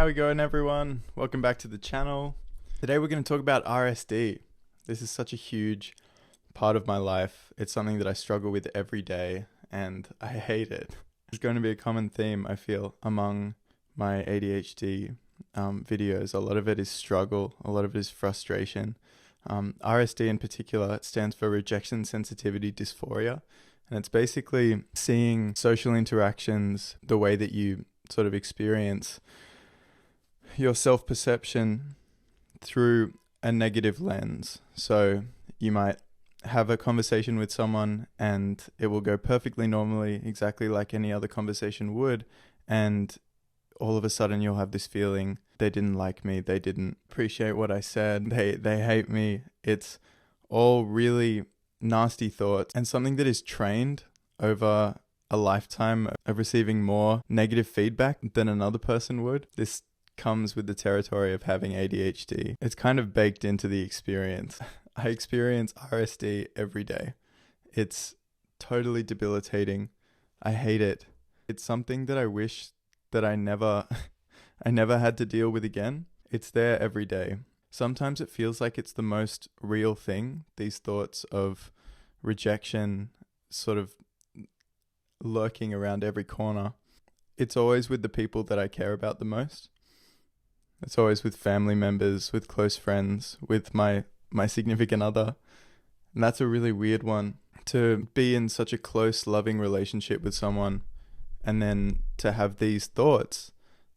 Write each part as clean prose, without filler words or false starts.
How we going, everyone? Welcome back to the channel. Today we're going to talk about RSD. This is such a huge part of my life. It's something that I struggle with every day and I hate it. It's going to be a common theme, I feel, among my ADHD videos. A lot of it is struggle, a lot of it is frustration. RSD in particular, it stands for Rejection Sensitivity Dysphoria. And it's basically seeing social interactions the way that you sort of experience your self-perception through a negative lens. So you might have a conversation with someone and it will go perfectly normally, exactly like any other conversation would, and all of a sudden you'll have this feeling, they didn't like me, they didn't appreciate what I said, they hate me. It's all really nasty thoughts and something that is trained over a lifetime of receiving more negative feedback than another person would. This comes with the territory of having ADHD. It's kind of baked into the experience. I experience RSD every day. It's totally debilitating. I hate it. It's something that I wish that I never had to deal with again. It's there every day. Sometimes it feels like it's the most real thing, these thoughts of rejection sort of lurking around every corner. It's always with the people that I care about the most. It's always with family members, with close friends, with my significant other. And that's a really weird one, to be in such a close, loving relationship with someone and then to have these thoughts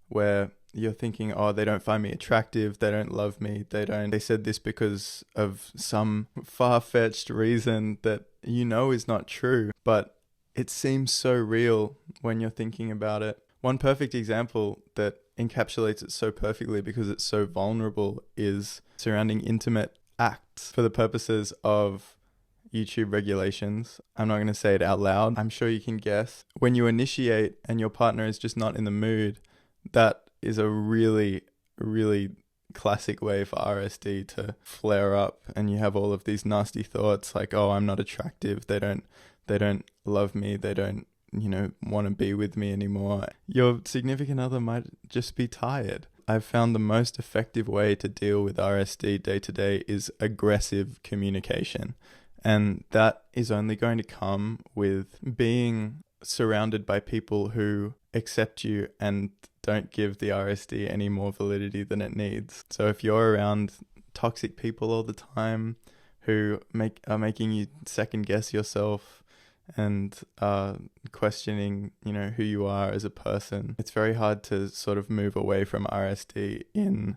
where you're thinking, oh, they don't find me attractive, they don't love me, they said this because of some far-fetched reason that you know is not true, but it seems so real when you're thinking about it. One perfect example that encapsulates it so perfectly because it's so vulnerable is surrounding intimate acts for the purposes of YouTube regulations. I'm not going to say it out loud. I'm sure you can guess. When you initiate and your partner is just not in the mood, that is a really, really classic way for RSD to flare up, and you have all of these nasty thoughts like, oh, I'm not attractive, they don't love me, they don't want to be with me anymore. Your significant other might just be tired. I've found the most effective way to deal with RSD day to day is aggressive communication. And that is only going to come with being surrounded by people who accept you and don't give the RSD any more validity than it needs. So if you're around toxic people all the time who are making you second guess yourself and questioning, who you are as a person, it's very hard to sort of move away from RSD in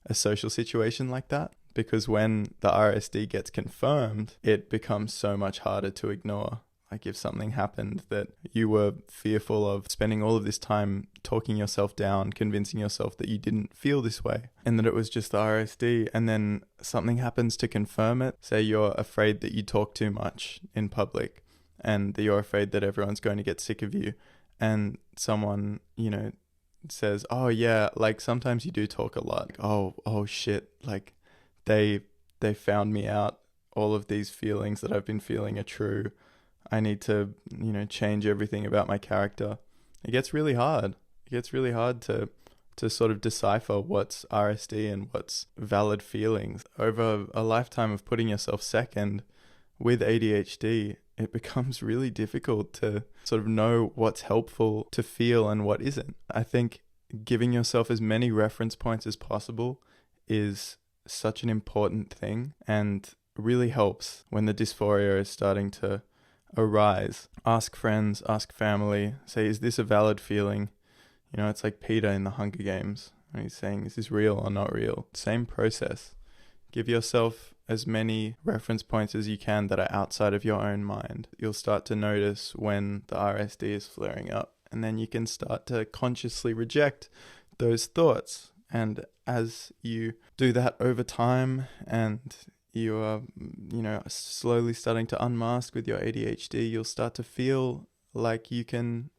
a social situation like that, because when the RSD gets confirmed, it becomes so much harder to ignore. Like if something happened that you were fearful of, spending all of this time talking yourself down, convincing yourself that you didn't feel this way and that it was just the RSD, and then something happens to confirm it. Say you're afraid that you talk too much in public and that you're afraid that everyone's going to get sick of you, and someone, says, oh yeah, like sometimes you do talk a lot. Oh shit, like they found me out. All of these feelings that I've been feeling are true. I need to, change everything about my character. It gets really hard. It gets really hard to sort of decipher what's RSD and what's valid feelings. Over a lifetime of putting yourself second with ADHD, it becomes really difficult to sort of know what's helpful to feel and what isn't. I think giving yourself as many reference points as possible is such an important thing and really helps when the dysphoria is starting to arise. Ask friends, ask family, say, is this a valid feeling? It's like Peter in the Hunger Games. He's saying, is this real or not real? Same process. Give yourself as many reference points as you can that are outside of your own mind. You'll start to notice when the RSD is flaring up, and then you can start to consciously reject those thoughts. And as you do that over time and you are, slowly starting to unmask with your ADHD, you'll start to feel like you can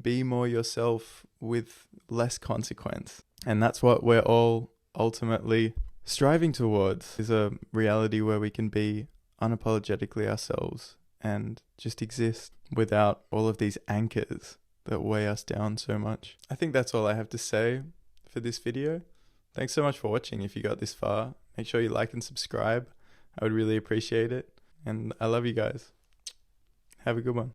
be more yourself with less consequence. And that's what we're all ultimately striving towards, is a reality where we can be unapologetically ourselves and just exist without all of these anchors that weigh us down so much. I think that's all I have to say for this video. Thanks so much for watching. If you got this far, make sure you like and subscribe. I would really appreciate it. And I love you guys. Have a good one.